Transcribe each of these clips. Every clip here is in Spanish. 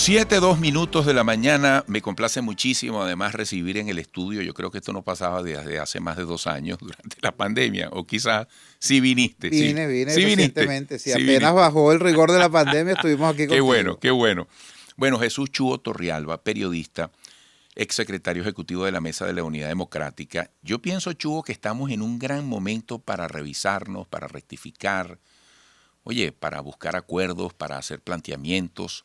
7:02 de la mañana. Me complace muchísimo además recibir en el estudio, yo creo que esto no pasaba desde hace más de 2 años durante la pandemia, o quizás sí viniste, Vine sí viniste, recientemente. Si sí apenas viniste. bajó el rigor de la pandemia, estuvimos aquí Qué bueno, contigo. qué bueno. Bueno, Jesús Chuo Torrialba, periodista, exsecretario ejecutivo de la Mesa de la Unidad Democrática. Yo pienso, Chuo, que estamos en un gran momento para revisarnos, para rectificar, oye, para buscar acuerdos, para hacer planteamientos.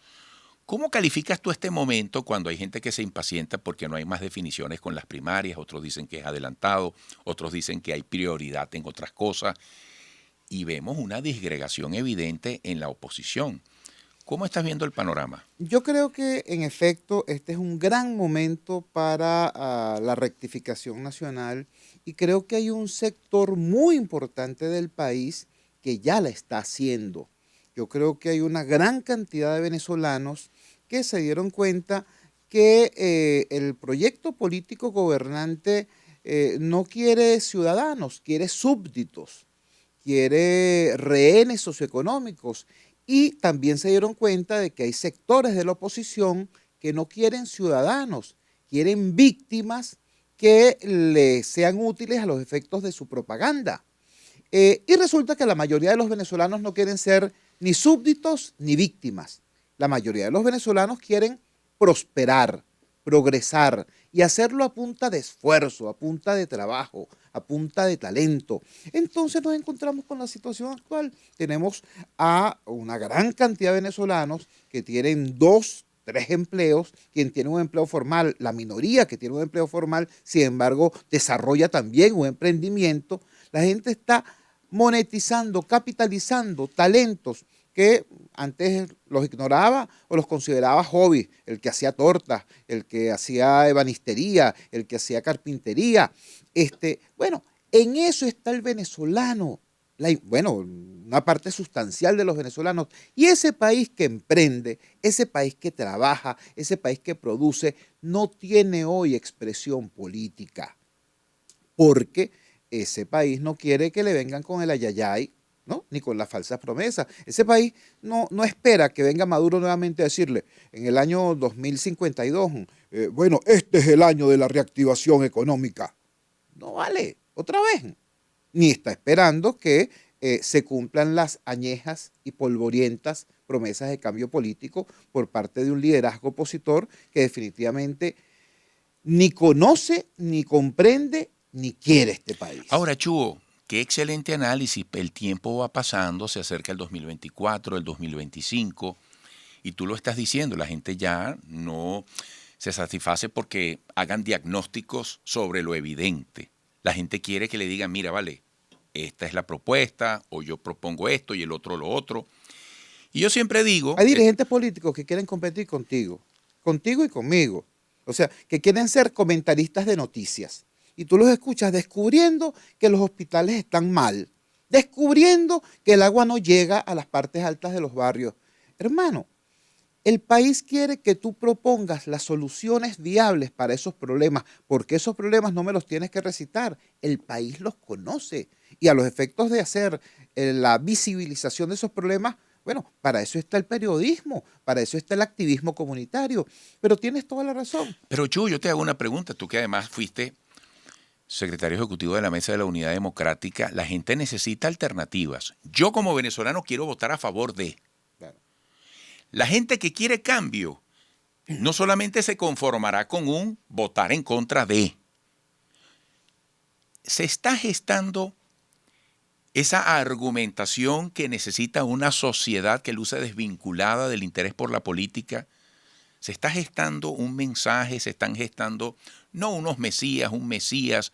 ¿Cómo calificas tú este momento cuando hay gente que se impacienta porque no hay más definiciones con las primarias? Otros dicen que es adelantado, otros dicen que hay prioridad en otras cosas y vemos una disgregación evidente en la oposición. ¿Cómo estás viendo el panorama? Yo creo que en efecto este es un gran momento para la rectificación nacional y creo que hay un sector muy importante del país que ya la está haciendo. Yo creo que hay una gran cantidad de venezolanos que se dieron cuenta que el proyecto político gobernante no quiere ciudadanos, quiere súbditos, quiere rehenes socioeconómicos y también se dieron cuenta de que hay sectores de la oposición que no quieren ciudadanos, quieren víctimas que les sean útiles a los efectos de su propaganda. Y resulta que la mayoría de los venezolanos no quieren ser ni súbditos ni víctimas. La mayoría de los venezolanos quieren prosperar, progresar y hacerlo a punta de esfuerzo, a punta de trabajo, a punta de talento. Entonces nos encontramos con la situación actual. Tenemos a una gran cantidad de venezolanos que tienen dos, tres empleos, quien tiene un empleo formal, la minoría que tiene un empleo formal, sin embargo, desarrolla también un emprendimiento. La gente está monetizando, capitalizando talentos que antes los ignoraba o los consideraba hobby, el que hacía tortas, el que hacía ebanistería, el que hacía carpintería. Bueno, en eso está el venezolano, bueno, una parte sustancial de los venezolanos. Y ese país que emprende, ese país que trabaja, ese país que produce, no tiene hoy expresión política porque ese país no quiere que le vengan con el ayayay, ¿no? Ni con las falsas promesas. Ese país no espera que venga Maduro nuevamente a decirle en el año 2052, bueno, este es el año de la reactivación económica. No vale, otra vez. Ni está esperando que se cumplan las añejas y polvorientas promesas de cambio político por parte de un liderazgo opositor que definitivamente ni conoce, ni comprende, ni quiere este país. Ahora, Chuo, qué excelente análisis. El tiempo va pasando, se acerca el 2024, el 2025, y tú lo estás diciendo, la gente ya no se satisface porque hagan diagnósticos sobre lo evidente. La gente quiere que le digan, mira, vale, esta es la propuesta, o yo propongo esto y el otro lo otro. Y yo siempre digo, Hay dirigentes políticos que quieren competir contigo y conmigo. O sea, que quieren ser comentaristas de noticias. Y tú los escuchas descubriendo que los hospitales están mal, descubriendo que el agua no llega a las partes altas de los barrios. Hermano, el país quiere que tú propongas las soluciones viables para esos problemas, porque esos problemas no me los tienes que recitar, el país los conoce. Y a los efectos de hacer la visibilización de esos problemas, bueno, para eso está el periodismo, para eso está el activismo comunitario. Pero tienes toda la razón. pero Chu, yo te hago una pregunta, tú que además fuiste secretario ejecutivo de la Mesa de la Unidad Democrática, la gente necesita alternativas. Yo como venezolano quiero votar a favor de. Claro. La gente que quiere cambio no solamente se conformará con un votar en contra de. Se está gestando esa argumentación que necesita una sociedad que luce desvinculada del interés por la política. Se está gestando un mensaje, se están gestando no unos mesías, un mesías,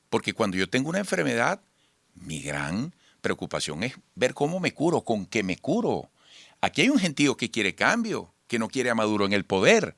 porque cuando yo tengo una enfermedad, mi gran preocupación es ver cómo me curo, con qué me curo. Aquí hay un gentío que quiere cambio, que no quiere a Maduro en el poder.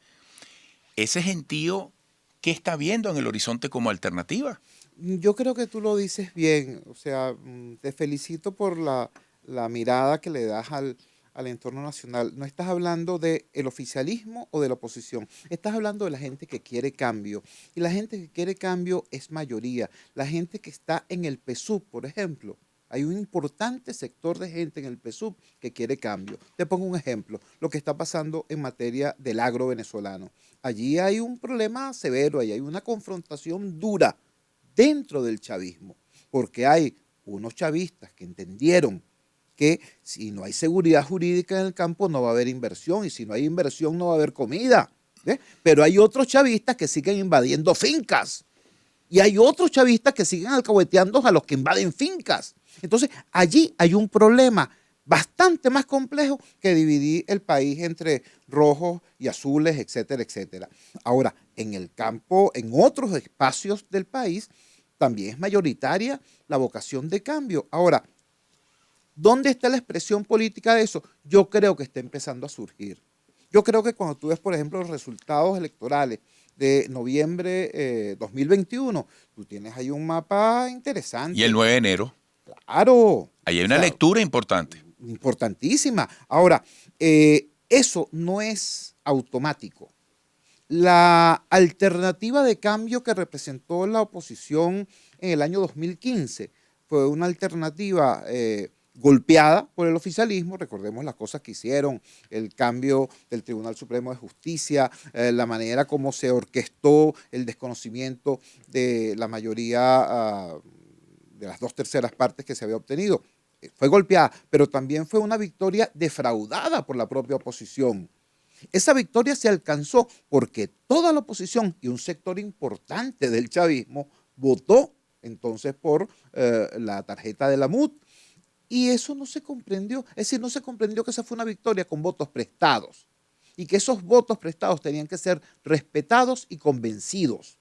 Ese gentío, ¿qué está viendo en el horizonte como alternativa? Yo creo que tú lo dices bien, o sea, te felicito por la mirada que le das al entorno nacional. No estás hablando del oficialismo o de la oposición, estás hablando de la gente que quiere cambio. Y la gente que quiere cambio es mayoría. La gente que está en el PSUV, por ejemplo, Hay un importante sector de gente en el PSUV que quiere cambio. Te pongo un ejemplo, lo que está pasando en materia del agro venezolano. Allí hay un problema severo, allí hay una confrontación dura dentro del chavismo, porque hay unos chavistas que entendieron que si no hay seguridad jurídica en el campo no va a haber inversión, y si no hay inversión no va a haber comida. ¿Ve? Pero hay otros chavistas que siguen invadiendo fincas, y hay otros chavistas que siguen alcahueteando a los que invaden fincas. Entonces, allí hay un problema bastante más complejo que dividir el país entre rojos y azules, etcétera, etcétera. Ahora, en el campo, en otros espacios del país, también es mayoritaria la vocación de cambio. Ahora, ¿dónde está la expresión política de eso? Yo creo que está empezando a surgir. Yo creo que cuando tú ves, por ejemplo, los resultados electorales de noviembre 2021, tú tienes ahí un mapa Y el interesante. 9 de enero, Claro, o ahí hay una sea, lectura importante. importantísima. Ahora, eso no es automático. La alternativa de cambio que representó la oposición en el año 2015 fue una alternativa golpeada por el oficialismo. Recordemos las cosas que hicieron, el cambio del Tribunal Supremo de Justicia, la manera como se orquestó el desconocimiento de la mayoría de las 2/3 partes que se había obtenido. Fue golpeada, pero también fue una victoria defraudada por la propia oposición. Esa victoria se alcanzó porque toda la oposición y un sector importante del chavismo votó entonces por la tarjeta de la MUD. Y eso no se comprendió. Es decir, no se comprendió que esa fue una victoria con votos prestados y que esos votos prestados tenían que ser respetados y convencidos.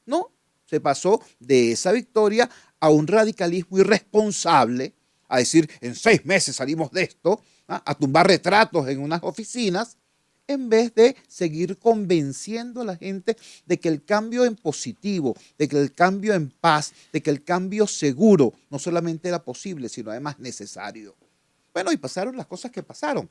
No, se pasó de esa victoria a un radicalismo irresponsable, a decir, en 6 meses salimos de esto, a tumbar retratos en unas oficinas, en vez de seguir convenciendo a la gente de que el cambio en positivo, de que el cambio en paz, de que el cambio seguro no solamente era posible, sino además necesario. Bueno, y pasaron las cosas que pasaron.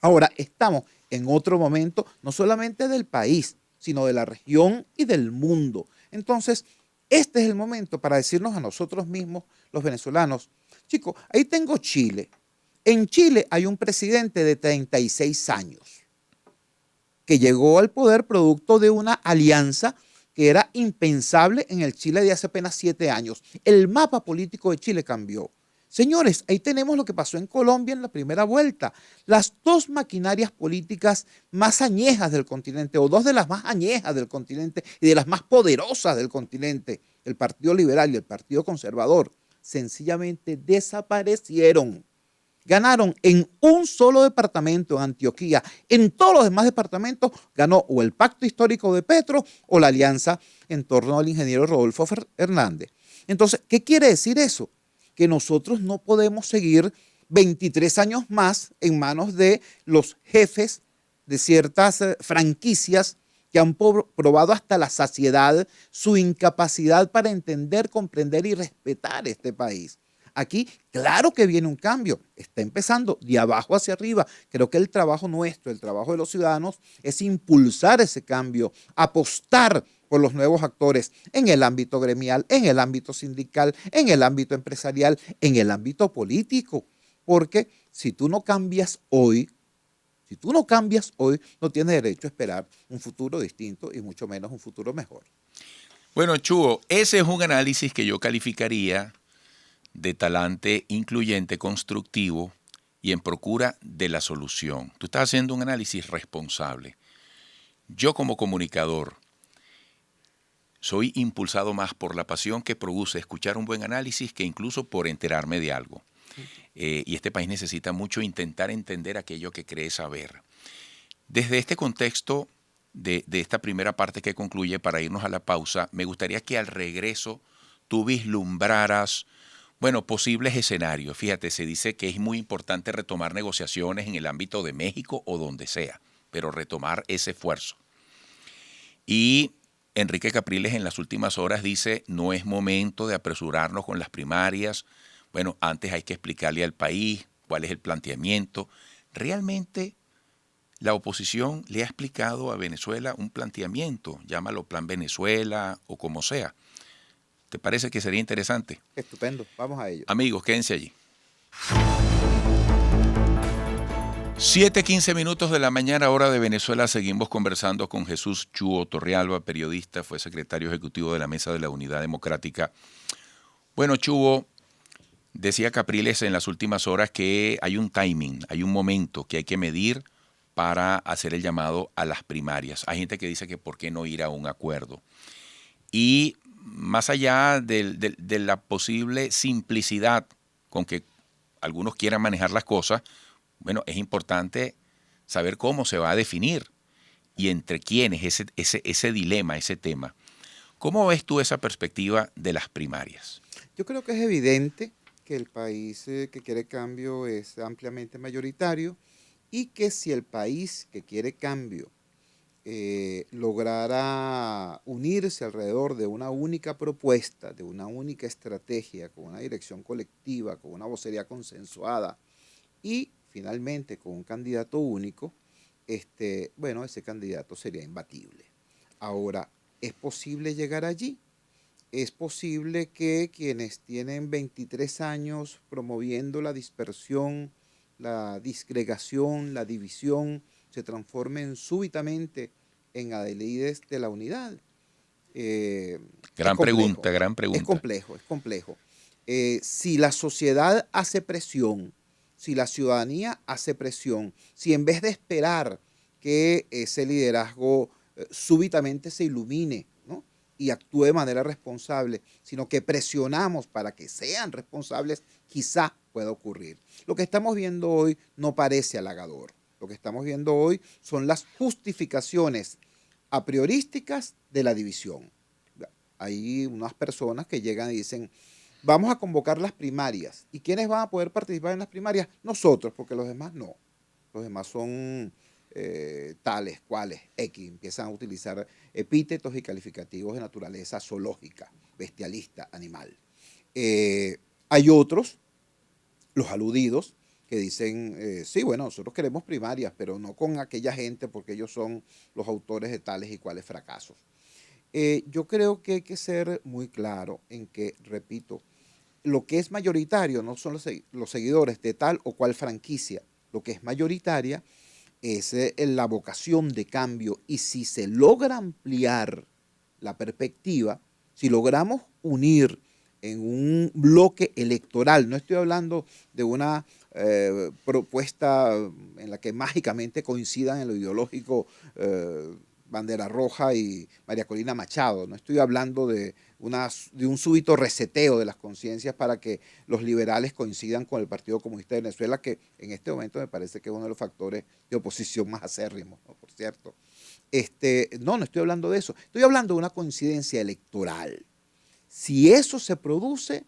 Ahora estamos en otro momento, no solamente del país, sino de la región y del mundo. Entonces, este es el momento para decirnos a nosotros mismos, los venezolanos, chicos, ahí tengo Chile. En Chile hay un presidente de 36 años que llegó al poder producto de una alianza que era impensable en el Chile de hace apenas 7 años. El mapa político de Chile cambió. Señores, ahí tenemos lo que pasó en Colombia en la primera vuelta. Las dos maquinarias políticas más añejas del continente, o dos de las más añejas del continente y de las más poderosas del continente, el Partido Liberal y el Partido Conservador, sencillamente desaparecieron. Ganaron en un solo departamento, en Antioquía. En todos los demás departamentos ganó o el pacto histórico de Petro o la alianza en torno al ingeniero Rodolfo Hernández. Entonces, ¿qué quiere decir eso? Que nosotros no podemos seguir 23 años más en manos de los jefes de ciertas franquicias que han probado hasta la saciedad su incapacidad para entender, comprender y respetar este país. Aquí, claro que viene un cambio, está empezando de abajo hacia arriba. Creo que el trabajo nuestro, el trabajo de los ciudadanos, es impulsar ese cambio, apostar por los nuevos actores en el ámbito gremial, en el ámbito sindical, en el ámbito empresarial, en el ámbito político. Porque si tú no cambias hoy, no tienes derecho a esperar un futuro distinto y mucho menos un futuro mejor. Bueno, Chugo, ese es un análisis que yo calificaría de talante incluyente, constructivo y en procura de la solución. Tú estás haciendo un análisis responsable. Yo como comunicador soy impulsado más por la pasión que produce escuchar un buen análisis que incluso por enterarme de algo. Y este país necesita mucho intentar entender aquello que cree saber. Desde este contexto de esta primera parte que concluye, para irnos a la pausa, me gustaría que al regreso tú vislumbraras posibles escenarios. Fíjate, se dice que es muy importante retomar negociaciones en el ámbito de México o donde sea, pero retomar ese esfuerzo. Y Enrique Capriles en las últimas horas dice, no es momento de apresurarnos con las primarias. Bueno, antes hay que explicarle al país cuál es el planteamiento. Realmente la oposición le ha explicado a Venezuela un planteamiento, llámalo Plan Venezuela o como sea. ¿Te parece que sería interesante? Estupendo, vamos a ello. Amigos, quédense allí. 7:15 minutos de la mañana, hora de Venezuela. Seguimos conversando con Jesús Chuo Torrealba, periodista, fue secretario ejecutivo de la Mesa de la Unidad Democrática. Bueno, Chuo, decía Capriles en las últimas horas que hay un timing, hay un momento que hay que medir para hacer el llamado a las primarias. Hay gente que dice que por qué no ir a un acuerdo. Y más allá de la posible simplicidad con que algunos quieran manejar las cosas, bueno, es importante saber cómo se va a definir y entre quiénes ese dilema, ese tema. ¿Cómo ves tú esa perspectiva de las primarias? Yo creo que es evidente que el país que quiere cambio es ampliamente mayoritario y que si el país que quiere cambio lograra unirse alrededor de una única propuesta, de una única estrategia, con una dirección colectiva, con una vocería consensuada y finalmente con un candidato único, bueno, ese candidato sería imbatible. Ahora, ¿es posible llegar allí? Es posible que quienes tienen 23 años promoviendo la dispersión, la disgregación, la división, se transformen súbitamente en adalides de la unidad. Gran pregunta, gran pregunta. Es complejo, es complejo. Si la sociedad hace presión, si la ciudadanía hace presión, si en vez de esperar que ese liderazgo súbitamente se ilumine, ¿no?, y actúe de manera responsable, sino que presionamos para que sean responsables, quizá pueda ocurrir. Lo que estamos viendo hoy no parece halagador. Lo que estamos viendo hoy son las justificaciones a priorísticas de la división. Hay unas personas que llegan y dicen, vamos a convocar las primarias. ¿Y quiénes van a poder participar en las primarias? Nosotros, porque los demás no. Los demás son tales, cuales, X. Empiezan a utilizar epítetos y calificativos de naturaleza zoológica, bestialista, animal. Hay otros, los aludidos, que dicen, sí, bueno, nosotros queremos primarias, pero no con aquella gente porque ellos son los autores de tales y cuales fracasos. Yo creo que hay que ser muy claro en que, repito, lo que es mayoritario no son los seguidores de tal o cual franquicia. Lo que es mayoritaria es la vocación de cambio, y si se logra ampliar la perspectiva, si logramos unir en un bloque electoral, no estoy hablando de una propuesta en la que mágicamente coincidan en lo ideológico Bandera Roja y María Corina Machado, no estoy hablando de un súbito reseteo de las conciencias para que los liberales coincidan con el Partido Comunista de Venezuela, que en este momento me parece que es uno de los factores de oposición más acérrimos, ¿no?, por cierto. No estoy hablando de eso, estoy hablando de una coincidencia electoral. Si eso se produce,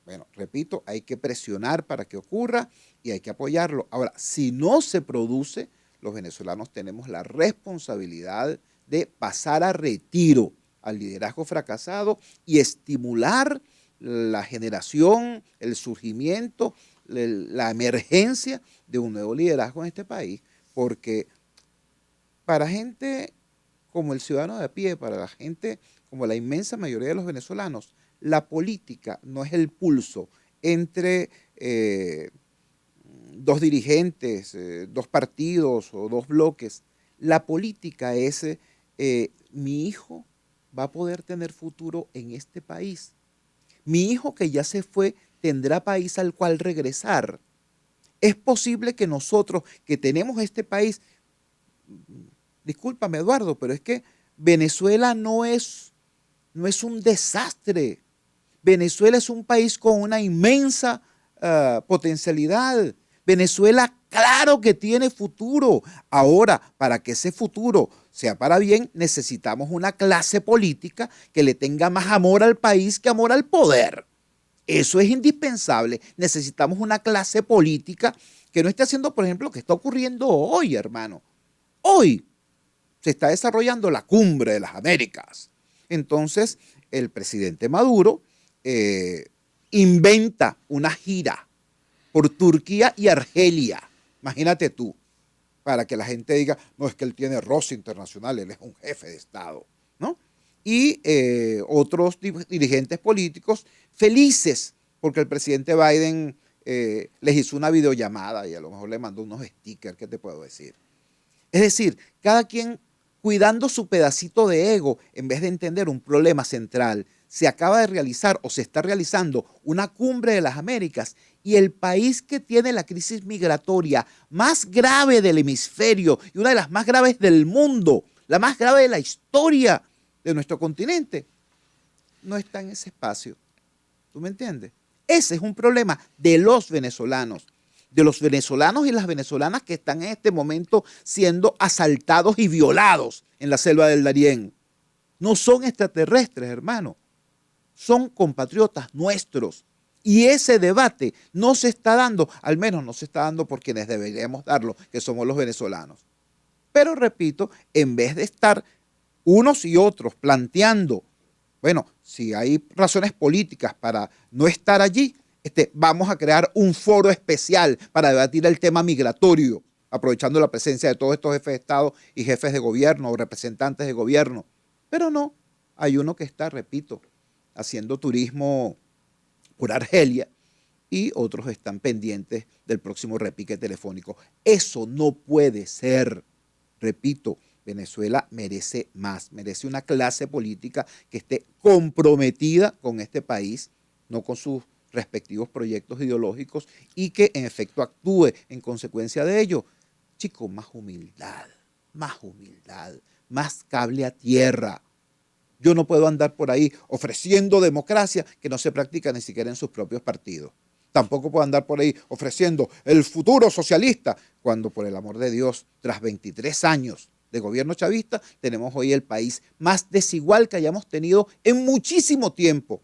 bueno, repito, hay que presionar para que ocurra y hay que apoyarlo. Ahora, si no se produce, los venezolanos tenemos la responsabilidad de pasar a retiro al liderazgo fracasado y estimular la generación, el surgimiento, la emergencia de un nuevo liderazgo en este país, porque para gente como el ciudadano de a pie, para la gente como la inmensa mayoría de los venezolanos, la política no es el pulso entre dos dirigentes, dos partidos o dos bloques. La política es mi hijo va a poder tener futuro en este país. Mi hijo que ya se fue tendrá país al cual regresar. Es posible que nosotros que tenemos este país, discúlpame Eduardo, pero es que Venezuela no es un desastre. Venezuela es un país con una inmensa potencialidad. Venezuela, claro que tiene futuro. Ahora, para que ese futuro sea para bien, necesitamos una clase política que le tenga más amor al país que amor al poder. Eso es indispensable. Necesitamos una clase política que no esté haciendo, por ejemplo, lo que está ocurriendo hoy, hermano. Hoy se está desarrollando la Cumbre de las Américas. Entonces, el presidente Maduro inventa una gira por Turquía y Argelia, imagínate tú, para que la gente diga, no, es que él tiene roce internacional, él es un jefe de Estado, ¿no? y otros dirigentes políticos felices porque el presidente Biden les hizo una videollamada y a lo mejor le mandó unos stickers, ¿qué te puedo decir? Es decir, cada quien cuidando su pedacito de ego en vez de entender un problema central. Se acaba de realizar o se está realizando una cumbre de las Américas y el país que tiene la crisis migratoria más grave del hemisferio y una de las más graves del mundo, la más grave de la historia de nuestro continente, no está en ese espacio. ¿Tú me entiendes? Ese es un problema de los venezolanos y las venezolanas que están en este momento siendo asaltados y violados en la selva del Darién. No son extraterrestres, hermano. Son compatriotas nuestros. Y ese debate no se está dando, al menos no se está dando por quienes deberíamos darlo, que somos los venezolanos. Pero repito, en vez de estar unos y otros planteando, bueno, si hay razones políticas para no estar allí, vamos a crear un foro especial para debatir el tema migratorio, aprovechando la presencia de todos estos jefes de Estado y jefes de gobierno o representantes de gobierno. Pero no, hay uno que está, repito, haciendo turismo por Argelia y otros están pendientes del próximo repique telefónico. Eso no puede ser. Repito, Venezuela merece más, merece una clase política que esté comprometida con este país, no con sus respectivos proyectos ideológicos y que en efecto actúe en consecuencia de ello. Chicos, más humildad, más cable a tierra. Yo no puedo andar por ahí ofreciendo democracia que no se practica ni siquiera en sus propios partidos. Tampoco puedo andar por ahí ofreciendo el futuro socialista, cuando por el amor de Dios, tras 23 años de gobierno chavista, tenemos hoy el país más desigual que hayamos tenido en muchísimo tiempo.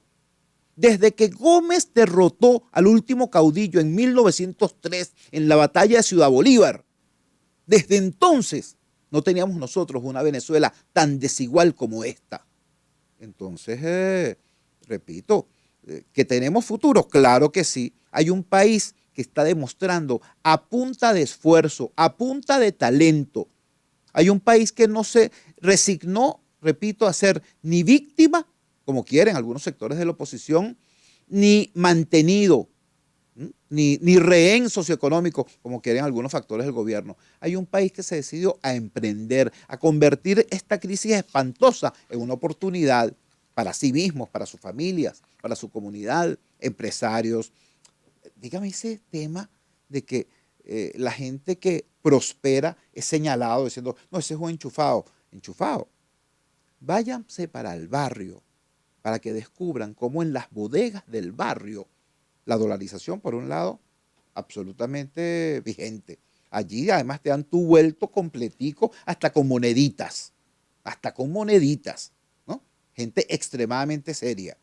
Desde que Gómez derrotó al último caudillo en 1903 en la batalla de Ciudad Bolívar, desde entonces no teníamos nosotros una Venezuela tan desigual como esta. Entonces, repito, ¿que tenemos futuro? Claro que sí. Hay un país que está demostrando a punta de esfuerzo, a punta de talento. Hay un país que no se resignó, repito, a ser ni víctima, como quieren algunos sectores de la oposición, ni mantenido, ni rehén socioeconómico, como quieren algunos factores del gobierno. Hay un país que se decidió a emprender, a convertir esta crisis espantosa en una oportunidad para sí mismos, para sus familias, para su comunidad, empresarios. Dígame ese tema de que la gente que prospera es señalado diciendo, no, ese es un enchufado. Enchufado. Váyanse para el barrio para que descubran cómo en las bodegas del barrio la dolarización, por un lado, absolutamente vigente. Allí además te dan tu vuelto completico hasta con moneditas, ¿no? Gente extremadamente seria.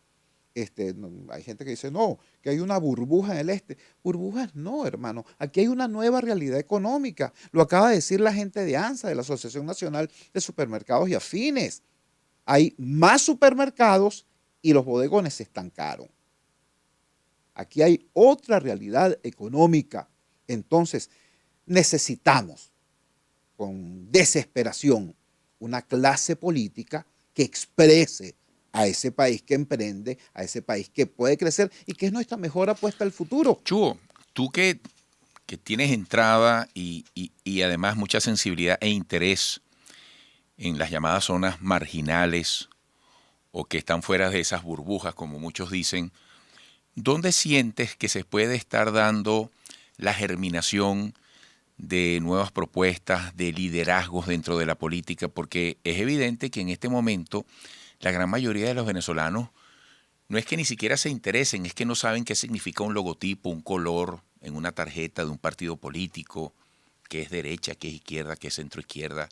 Hay gente que dice, no, que hay una burbuja en el este. Burbujas no, hermano. Aquí hay una nueva realidad económica. Lo acaba de decir la gente de ANSA, de la Asociación Nacional de Supermercados y Afines. Hay más supermercados y los bodegones se estancaron. Aquí hay otra realidad económica. Entonces, necesitamos con desesperación una clase política que exprese a ese país que emprende, a ese país que puede crecer y que es nuestra mejor apuesta al futuro. Chugo, tú que tienes entrada y además mucha sensibilidad e interés en las llamadas zonas marginales o que están fuera de esas burbujas, como muchos dicen, ¿dónde sientes que se puede estar dando la germinación de nuevas propuestas, de liderazgos dentro de la política? Porque es evidente que en este momento la gran mayoría de los venezolanos no es que ni siquiera se interesen, es que no saben qué significa un logotipo, un color en una tarjeta de un partido político, qué es derecha, qué es izquierda, qué es centroizquierda.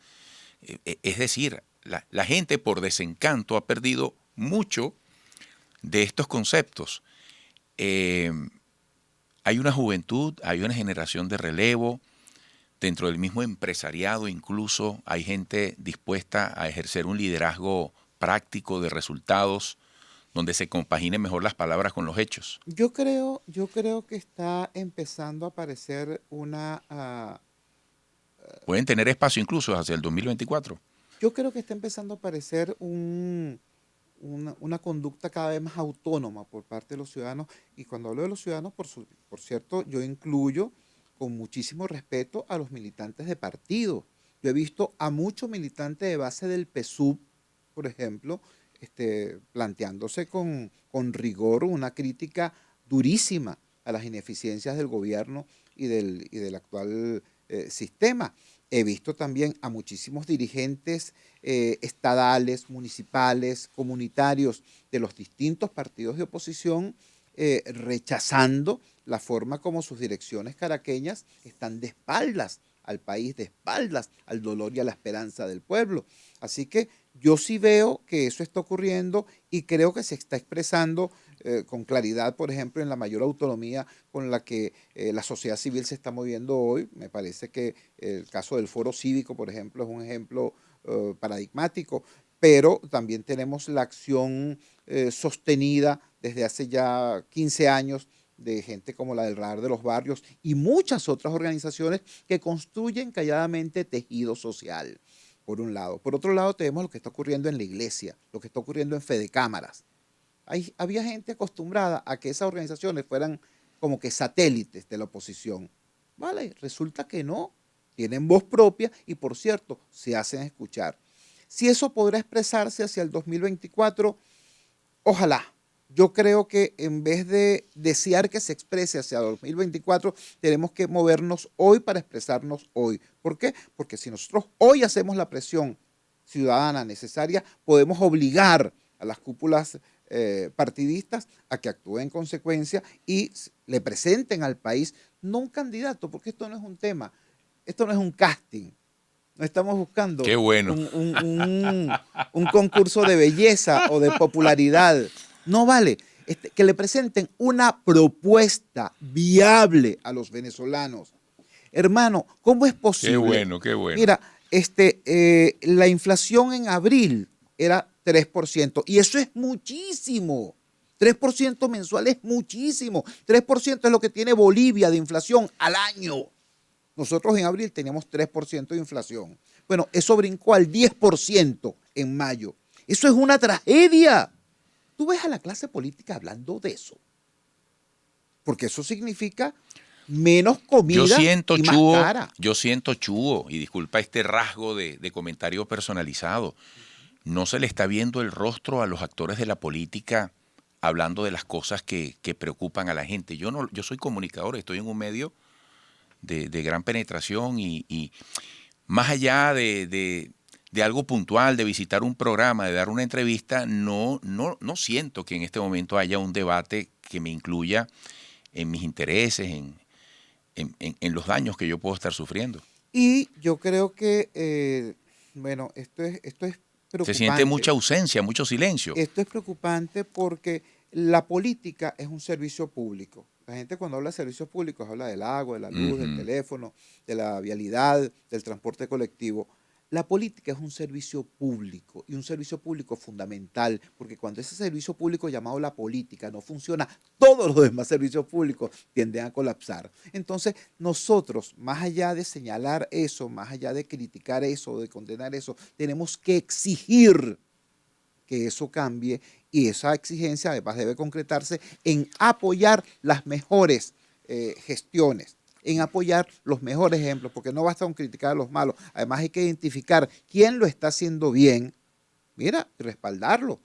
Es decir, la gente por desencanto ha perdido mucho de estos conceptos. Hay una juventud, hay una generación de relevo, dentro del mismo empresariado incluso hay gente dispuesta a ejercer un liderazgo práctico de resultados, donde se compaginen mejor las palabras con los hechos. Yo creo que está empezando a aparecer Pueden tener espacio incluso hacia el 2024. yo creo que está empezando a aparecer una conducta cada vez más autónoma por parte de los ciudadanos. Y cuando hablo de los ciudadanos, por cierto, yo incluyo con muchísimo respeto a los militantes de partido. Yo he visto a muchos militantes de base del PSUV, por ejemplo, planteándose con rigor una crítica durísima a las ineficiencias del gobierno y del actual sistema. He visto también a muchísimos dirigentes estadales, municipales, comunitarios de los distintos partidos de oposición rechazando la forma como sus direcciones caraqueñas están de espaldas al país, de espaldas al dolor y a la esperanza del pueblo. Así que yo sí veo que eso está ocurriendo y creo que se está expresando con claridad, por ejemplo, en la mayor autonomía con la que la sociedad civil se está moviendo hoy. Me parece que el caso del Foro Cívico, por ejemplo, es un ejemplo paradigmático, pero también tenemos la acción sostenida desde hace ya 15 años de gente como la del Radar de los Barrios y muchas otras organizaciones que construyen calladamente tejido social, por un lado. Por otro lado, tenemos lo que está ocurriendo en la iglesia, lo que está ocurriendo en Fedecámaras. Había gente acostumbrada a que esas organizaciones fueran como que satélites de la oposición. Vale, resulta que no, tienen voz propia y, por cierto, se hacen escuchar. Si eso podrá expresarse hacia el 2024, ojalá. Yo creo que en vez de desear que se exprese hacia 2024, tenemos que movernos hoy para expresarnos hoy. ¿Por qué? Porque si nosotros hoy hacemos la presión ciudadana necesaria, podemos obligar a las cúpulas partidistas a que actúen en consecuencia y le presenten al país no un candidato, porque esto no es un tema, esto no es un casting. No estamos buscando Qué bueno. un concurso de belleza o de popularidad. No vale. Que le presenten una propuesta viable a los venezolanos. Hermano, ¿cómo es posible? Qué bueno, qué bueno. Mira, la inflación en abril era 3%, y eso es muchísimo. 3% mensual es muchísimo. 3% es lo que tiene Bolivia de inflación al año. Nosotros en abril teníamos 3% de inflación. Bueno, eso brincó al 10% en mayo. Eso es una tragedia. Tú ves a la clase política hablando de eso. Porque eso significa menos comida y más cara. Yo siento, Chugo, y disculpa este rasgo de comentario personalizado, no se le está viendo el rostro a los actores de la política hablando de las cosas que preocupan a la gente. Yo soy comunicador, estoy en un medio de gran penetración y más allá de algo puntual, de visitar un programa, de dar una entrevista, no siento que en este momento haya un debate que me incluya en mis intereses, en los daños que yo puedo estar sufriendo. Y yo creo que, esto es preocupante. Se siente mucha ausencia, mucho silencio. Esto es preocupante porque la política es un servicio público. La gente cuando habla de servicios públicos habla del agua, de la luz, del teléfono, de la vialidad, del transporte colectivo. La política es un servicio público y un servicio público fundamental, porque cuando ese servicio público llamado la política no funciona, todos los demás servicios públicos tienden a colapsar. Entonces, nosotros, más allá de señalar eso, más allá de criticar eso, de condenar eso, tenemos que exigir que eso cambie, y esa exigencia además debe concretarse en apoyar las mejores gestiones, en apoyar los mejores ejemplos, porque no basta con criticar a los malos, además hay que identificar quién lo está haciendo bien, mira, y respaldarlo.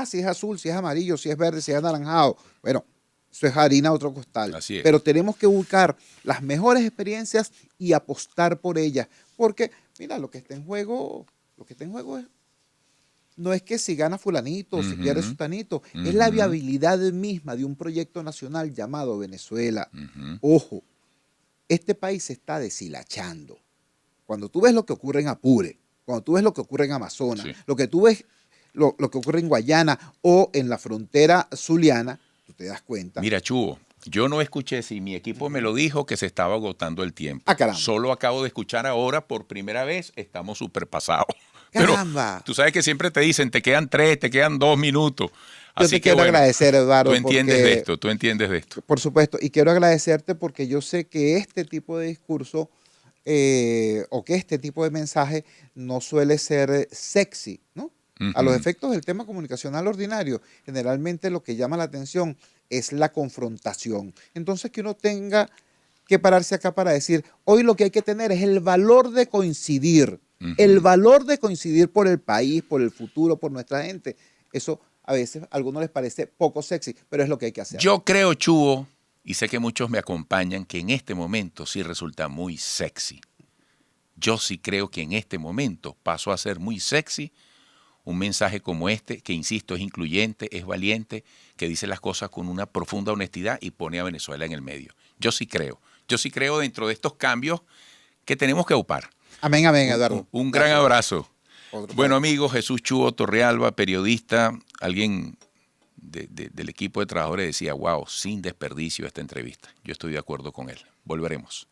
Si es azul, si es amarillo, si es verde, si es anaranjado, bueno, eso es harina a otro costal. Así es. Pero tenemos que buscar las mejores experiencias y apostar por ellas, porque mira, lo que está en juego es no es que si gana fulanito o si pierde sutanito, es la viabilidad misma de un proyecto nacional llamado Venezuela. Ojo, este país se está deshilachando. Cuando tú ves lo que ocurre en Apure, cuando tú ves lo que ocurre en Amazonas, lo que tú ves, lo que ocurre en Guayana o en la frontera zuliana, tú te das cuenta. Mira, Chugo, yo no escuché, si mi equipo me lo dijo, que se estaba agotando el tiempo. Caramba. Solo acabo de escuchar ahora, por primera vez, estamos superpasados. Caramba. Pero tú sabes que siempre te dicen, te quedan 3, te quedan 2 minutos. Yo te quiero agradecer, Eduardo. Tú entiendes de esto. Por supuesto, y quiero agradecerte porque yo sé que este tipo de discurso o que este tipo de mensaje no suele ser sexy, ¿no? A los efectos del tema comunicacional ordinario, generalmente lo que llama la atención es la confrontación. Entonces, que uno tenga que pararse acá para decir, hoy lo que hay que tener es el valor de coincidir, el valor de coincidir por el país, por el futuro, por nuestra gente. Eso a veces a algunos les parece poco sexy, pero es lo que hay que hacer. Yo creo, Chugo, y sé que muchos me acompañan, que en este momento sí resulta muy sexy. Yo sí creo que en este momento pasó a ser muy sexy un mensaje como este, que insisto, es incluyente, es valiente, que dice las cosas con una profunda honestidad y pone a Venezuela en el medio. Yo sí creo dentro de estos cambios que tenemos que upar. Amén, amén, Eduardo. Un gran abrazo. Otro Bueno, para ti. amigo, Jesús Chugo Torrealba, periodista, alguien del equipo de trabajadores decía, wow, sin desperdicio esta entrevista. Yo estoy de acuerdo con él. Volveremos.